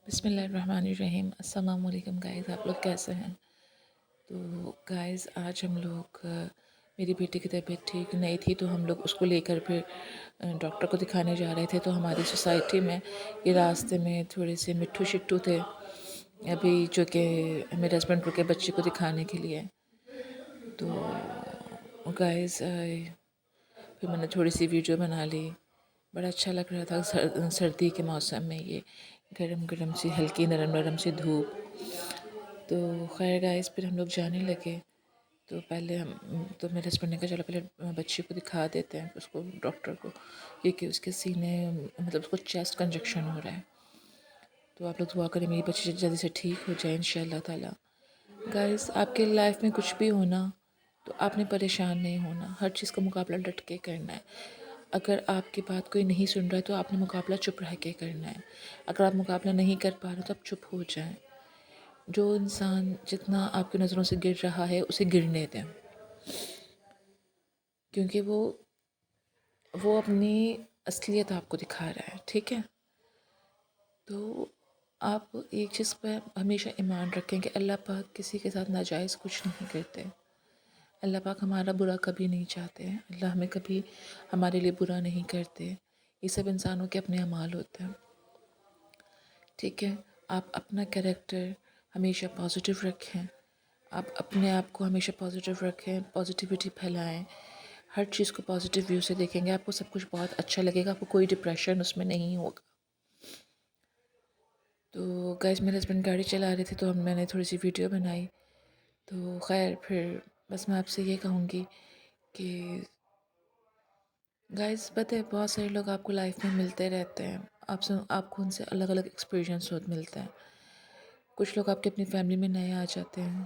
بسم اللہ الرحمن الرحیم۔ السلام علیکم گائز، آپ لوگ کیسے ہیں؟ تو گائز آج ہم لوگ میری بیٹی کی طبیعت ٹھیک نہیں تھی تو ہم لوگ اس کو لے کر پھر ڈاکٹر کو دکھانے جا رہے تھے۔ تو ہماری سوسائٹی میں یہ راستے میں تھوڑے سے مٹھو شٹو تھے ابھی، جو کہ میرے ہسبینڈ رکے بچے کو دکھانے کے لیے۔ تو گائز پھر میں نے تھوڑی سی ویڈیو بنا لی، بڑا اچھا لگ رہا تھا سردی کے موسم میں یہ گرم گرم سی ہلکی نرم نرم سی دھوپ۔ تو خیر گائز پھر ہم لوگ جانے لگے۔ تو پہلے تو میرے ہسبینڈ نے کہا چلو پہلے بچی کو دکھا دیتے ہیں اس کو ڈاکٹر کو، کیونکہ اس کے سینے مطلب اس کو چیسٹ کا انجیکشن ہو رہا ہے۔ تو آپ لوگ دعا کریں میری بچی جلدی سے ٹھیک ہو جائے انشاءاللہ تعالیٰ۔ گائز آپ کے لائف میں کچھ بھی ہونا تو آپ نے پریشان نہیں ہونا، ہر چیز کا مقابلہ ڈٹ کے کرنا ہے۔ اگر آپ کی بات کوئی نہیں سن رہا ہے تو آپ نے مقابلہ چپ رہ کے کرنا ہے۔ اگر آپ مقابلہ نہیں کر پا رہے تو آپ چپ ہو جائیں۔ جو انسان جتنا آپ کی نظروں سے گر رہا ہے اسے گرنے دیں، کیونکہ وہ اپنی اصلیت آپ کو دکھا رہا ہے، ٹھیک ہے؟ تو آپ ایک چیز پہ ہمیشہ ایمان رکھیں کہ اللہ پاک کسی کے ساتھ ناجائز کچھ نہیں کرتے۔ اللہ پاک ہمارا برا کبھی نہیں چاہتے ہیں، اللہ ہمیں کبھی ہمارے لیے برا نہیں کرتے۔ یہ سب انسانوں کے اپنے اعمال ہوتے ہیں، ٹھیک ہے؟ آپ اپنا کریکٹر ہمیشہ پازیٹیو رکھیں، آپ اپنے آپ کو ہمیشہ پازیٹیو رکھیں، پازیٹیوٹی پھیلائیں، ہر چیز کو پازیٹیو ویو سے دیکھیں گے، آپ کو سب کچھ بہت اچھا لگے گا، آپ کو کوئی ڈپریشن اس میں نہیں ہوگا۔ تو گائز میرے ہسبینڈ گاڑی چلا رہے تھے تو میں نے تھوڑی سی ویڈیو بنائی۔ تو خیر پھر بس میں آپ سے یہ کہوں گی کہ گائز پتہ ہے بہت سارے لوگ آپ کو لائف میں ملتے رہتے ہیں، آپ کو ان سے الگ الگ ایکسپیرینس ملتے ہیں۔ کچھ لوگ آپ کی اپنی فیملی میں نئے آ جاتے ہیں،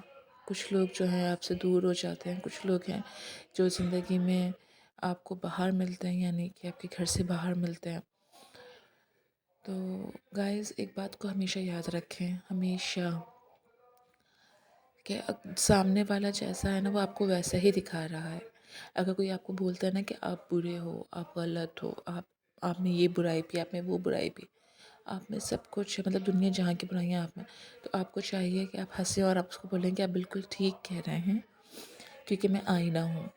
کچھ لوگ جو ہیں آپ سے دور ہو جاتے ہیں، کچھ لوگ ہیں جو زندگی میں آپ کو باہر ملتے ہیں، یعنی کہ آپ کے گھر سے باہر ملتے ہیں۔ تو گائز ایک بات کو ہمیشہ یاد رکھیں، ہمیشہ، کہ سامنے والا جیسا ہے نا وہ آپ کو ویسا ہی دکھا رہا ہے۔ اگر کوئی آپ کو بولتا ہے نا کہ آپ برے ہو، آپ غلط ہو، آپ میں یہ برائی بھی، آپ میں وہ برائی بھی، آپ میں سب کچھ ہے، مطلب دنیا جہاں کی برائیاں آپ میں، تو آپ کو چاہیے کہ آپ ہنسیں اور آپ اس کو بولیں کہ آپ بالکل ٹھیک کہہ رہے ہیں کیونکہ میں آئینہ ہوں۔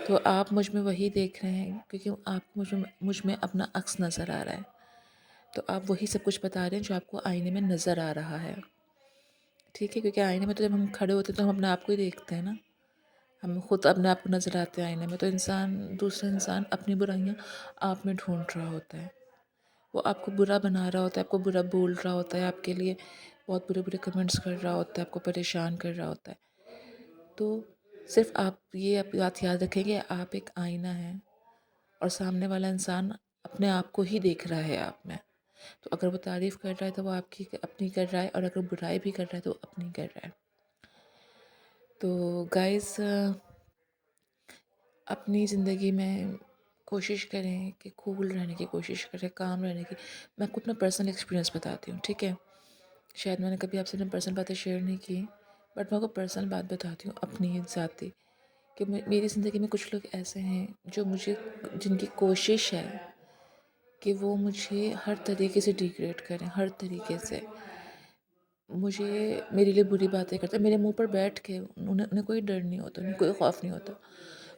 تو آپ مجھ میں وہی دیکھ رہے ہیں کیونکہ آپ کو مجھ میں اپنا عکس نظر آ رہا ہے، تو آپ وہی سب کچھ بتا رہے ہیں جو آپ کو آئینے میں نظر آ رہا ہے، ٹھیک ہے؟ کیونکہ آئینے میں تو جب ہم کھڑے ہوتے ہیں تو ہم اپنے آپ کو ہی دیکھتے ہیں نا، ہم خود اپنے آپ کو نظر آتے ہیں آئینے میں، تو دوسرا انسان اپنی برائیاں آپ میں ڈھونڈ رہا ہوتا ہے، وہ آپ کو برا بنا رہا ہوتا ہے، آپ کو برا بول رہا ہوتا ہے، آپ کے لیے بہت برے برے کمنٹس کر رہا ہوتا ہے، آپ کو پریشان کر رہا ہوتا ہے۔ تو صرف آپ یہ بات یاد رکھیں کہ آپ ایک آئینہ ہیں اور سامنے والا انسان اپنے آپ کو ہی دیکھ رہا ہے آپ میں، تو اگر وہ تعریف کر رہا ہے تو وہ آپ کی اپنی کر رہا ہے، اور اگر برائی بھی کر رہا ہے تو وہ اپنی کر رہا ہے۔ تو گائز اپنی زندگی میں کوشش کریں کہ کول رہنے کی کوشش کریں، کام رہنے کی۔ میں آپ کو اپنا پرسنل ایکسپیرینس بتاتی ہوں، ٹھیک ہے؟ شاید میں نے کبھی آپ سے اپنی پرسنل باتیں شیئر نہیں کی، بٹ میں آپ کو پرسنل بات بتاتی ہوں اپنی ذاتی، کہ میری زندگی میں کچھ لوگ ایسے ہیں جو جن کی کوشش ہے کہ وہ مجھے ہر طریقے سے ڈیگریڈ کریں، ہر طریقے سے میرے لیے بری باتیں کرتے ہیں، میرے منہ پر بیٹھ کے، انہیں کوئی ڈر نہیں ہوتا، انہیں کوئی خوف نہیں ہوتا،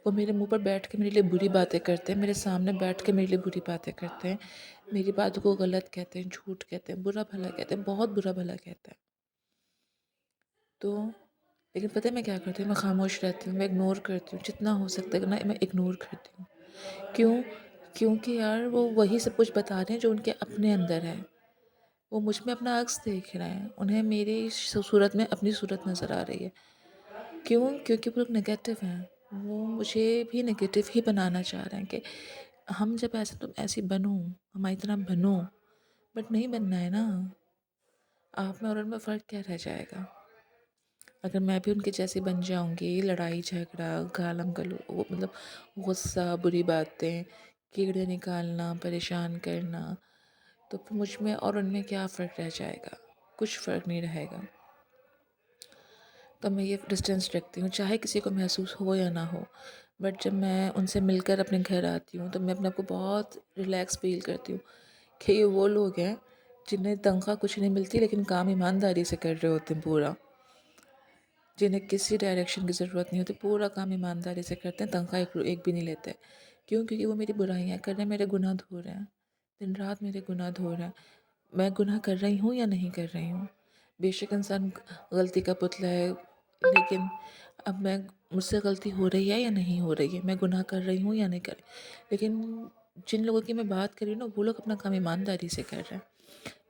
وہ میرے منہ پر بیٹھ کے میرے لیے بری باتیں کرتے ہیں، میرے سامنے بیٹھ کے میرے لیے بری باتیں کرتے ہیں، میری باتوں کو غلط کہتے ہیں، جھوٹ کہتے ہیں، برا بھلا کہتے ہیں، بہت برا بھلا کہتے ہیں۔ تو لیکن پتہ ہے میں کیا کرتی ہوں؟ میں خاموش رہتی ہوں، میں اگنور کرتی ہوں، جتنا ہو سکتا ہے نا میں اگنور کرتی ہوں۔ کیوں؟ کیونکہ یار وہ وہی سب کچھ بتا رہے ہیں جو ان کے اپنے اندر ہے، وہ مجھ میں اپنا عکس دیکھ رہے ہیں، انہیں میری صورت میں اپنی صورت نظر آ رہی ہے۔ کیوں؟ کیونکہ وہ لوگ نگیٹو ہیں، وہ مجھے بھی نگیٹو ہی بنانا چاہ رہے ہیں کہ ہم جب ایسے تم ایسی بنو، ہماری طرح بنو، بٹ نہیں بننا ہے نا۔ آپ میں اور ان میں فرق کیا رہ جائے گا؟ اگر میں بھی ان کے جیسی بن جاؤں گی، لڑائی جھگڑا، گالم مطلب غصہ، بری باتیں، کیڑے نکالنا، پریشان کرنا، تو پھر مجھ میں اور ان میں کیا فرق رہ جائے گا؟ کچھ فرق نہیں رہے گا۔ تو میں یہ ڈسٹینس رکھتی ہوں، چاہے کسی کو محسوس ہو یا نہ ہو، بٹ جب میں ان سے مل کر اپنے گھر آتی ہوں تو میں اپنے آپ کو بہت ریلیکس فیل کرتی ہوں کہ یہ وہ لوگ ہیں جنہیں تنخواہ کچھ نہیں ملتی لیکن کام ایمانداری سے کر رہے ہوتے ہیں پورا، جنہیں کسی ڈائریکشن کی ضرورت نہیں ہوتی، پورا کام ایمانداری سے کرتے ہیں، تنخواہ ایک بھی نہیں لیتے۔ کیوں؟ کیونکہ وہ میری برائیاں کر رہے ہیں، میرے گناہ دھو رہے ہیں، دن رات میرے گناہ دھو رہے ہیں۔ میں گناہ کر رہی ہوں یا نہیں کر رہی ہوں؟ بے شک انسان غلطی کا پتلا ہے، لیکن اب مجھ سے غلطی ہو رہی ہے یا نہیں ہو رہی ہے، میں گناہ کر رہی ہوں یا نہیں کر رہی، لیکن جن لوگوں کی میں بات کر رہی ہوں نا، وہ لوگ اپنا کام ایمانداری سے کر رہے ہیں۔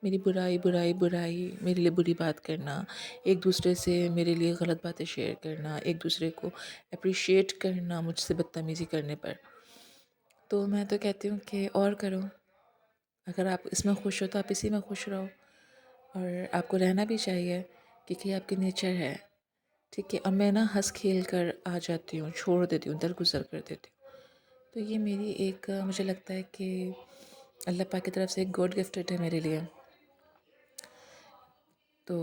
میری برائی برائی برائی، میرے لیے بری بات کرنا، ایک دوسرے سے میرے لیے غلط باتیں شیئر کرنا، ایک دوسرے کو اپریشیٹ کرنا مجھ سے بدتمیزی کرنے پر۔ تو میں تو کہتی ہوں کہ اور کرو، اگر آپ اس میں خوش ہو تو آپ اسی میں خوش رہو، اور آپ کو رہنا بھی چاہیے کیونکہ یہ آپ کی نیچر ہے، ٹھیک ہے۔ اور میں نا ہنس کھیل کر آ جاتی ہوں، چھوڑ دیتی ہوں، درگزر کر دیتی ہوں۔ تو یہ میری ایک مجھے لگتا ہے کہ اللہ پاک کی طرف سے ایک گاڈ گفٹڈ ہے میرے لیے۔ تو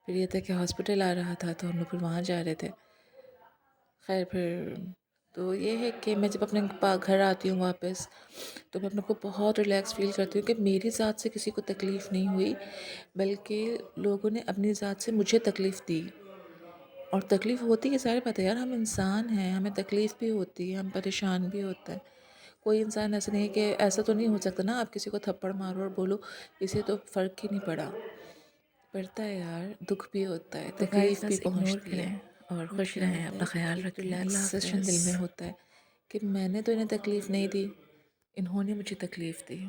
پھر یہ تھا کہ ہاسپٹل آ رہا تھا تو ہم لوگ پھر وہاں جا رہے تھے۔ خیر پھر تو یہ ہے کہ میں جب اپنے گھر آتی ہوں واپس تو میں اپنے کو بہت ریلیکس فیل کرتی ہوں کہ میری ذات سے کسی کو تکلیف نہیں ہوئی، بلکہ لوگوں نے اپنی ذات سے مجھے تکلیف دی۔ اور تکلیف ہوتی ہے، ظاہر بات ہے یار، ہم انسان ہیں، ہمیں تکلیف بھی ہوتی ہے، ہم پریشان بھی ہوتے ہیں۔ کوئی انسان ایسا نہیں ہے کہ ایسا تو نہیں ہو سکتا نا آپ کسی کو تھپڑ مارو اور بولو اسے تو فرق ہی نہیں پڑا، پڑتا ہے یار، دکھ بھی ہوتا ہے، تو گائز تکلیف بھی بس اگنور پہنچتی ہے۔ کریں اور بٹ خوش کیا رہیں، ہوتا ہے اپنا خیال ایک رکھیں۔ اللہ ریلیکسیشن حافظ۔ دل میں ہوتا ہے کہ میں نے تو انہیں تکلیف نہیں دی، انہوں نے مجھے تکلیف دی۔